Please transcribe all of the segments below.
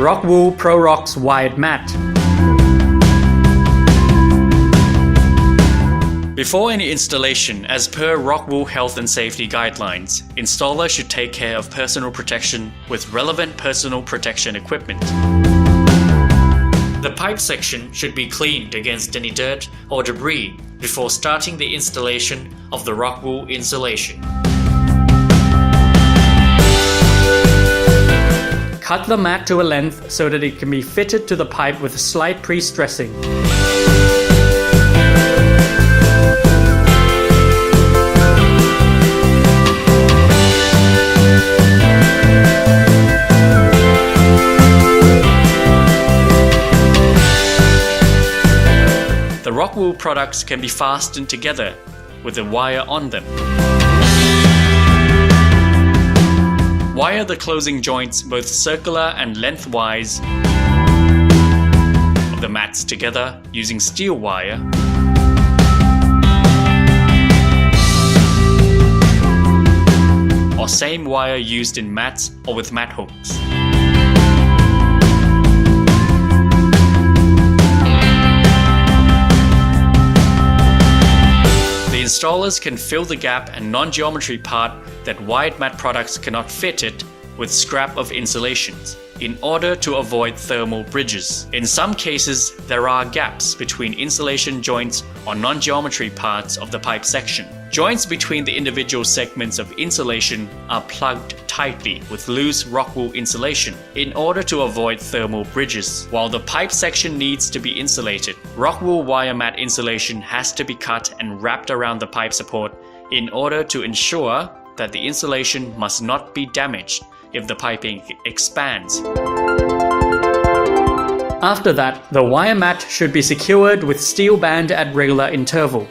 Rockwool Pro-Rox Wired Mat. Before any installation, as per Rockwool health and safety guidelines, installer should take care of personal protection with relevant personal protection equipment. The pipe section should be cleaned against any dirt or debris before starting the installation of the Rockwool insulation. Cut the mat to a length so that it can be fitted to the pipe with a slight pre-stressing. The Rockwool products can be fastened together with a wire on them. Wire the closing joints both circular and lengthwise of the mats together using steel wire. Or same wire used in mats or with mat hooks. Installers can fill the gap and non-geometry part that wired mat products cannot fit it with scrap of insulations in order to avoid thermal bridges. In some cases, there are gaps between insulation joints or non-geometry parts of the pipe section. Joints between the individual segments of insulation are plugged tightly with loose Rockwool insulation in order to avoid thermal bridges. While the pipe section needs to be insulated, Rockwool wire mat insulation has to be cut and wrapped around the pipe support in order to ensure that the insulation must not be damaged if the piping expands. After that, the wire mat should be secured with steel band at regular interval.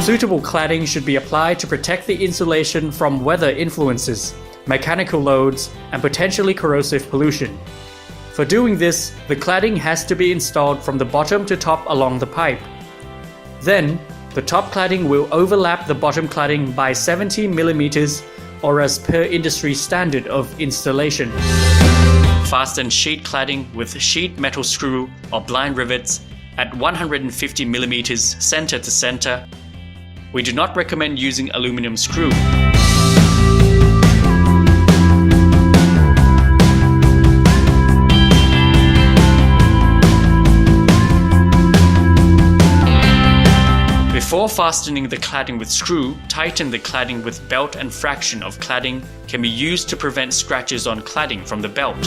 Suitable cladding should be applied to protect the insulation from weather influences, mechanical loads, and potentially corrosive pollution. For doing this, the cladding has to be installed from the bottom to top along the pipe. Then, the top cladding will overlap the bottom cladding by 70 mm or as per industry standard of installation. Fasten sheet cladding with sheet metal screw or blind rivets at 150 mm center to center. We do not recommend using aluminum screw. Before fastening the cladding with screw, tighten the cladding with belt, and fraction of cladding can be used to prevent scratches on cladding from the belt.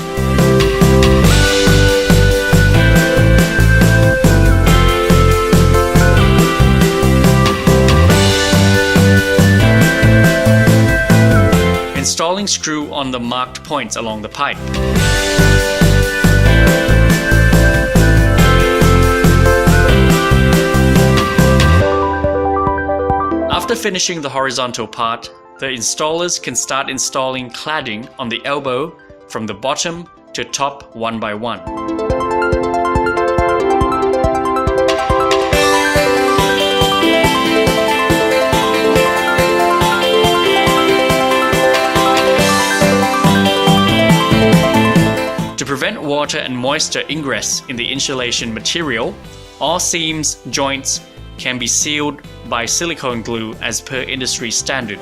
Installing screw on the marked points along the pipe. After finishing the horizontal part, the installers can start installing cladding on the elbow from the bottom to top one by one. To prevent water and moisture ingress in the insulation material, all seams, joints can be sealed by silicone glue as per industry standard.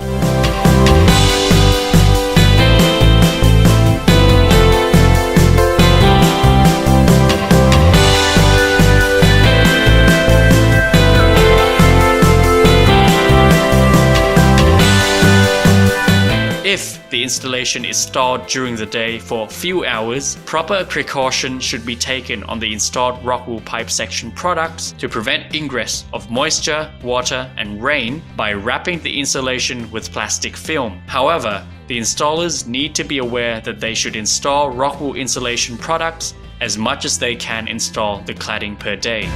If the installation is installed during the day for a few hours, proper precaution should be taken on the installed Rockwool pipe section products to prevent ingress of moisture, water, and rain by wrapping the insulation with plastic film. However, the installers need to be aware that they should install Rockwool insulation products as much as they can install the cladding per day.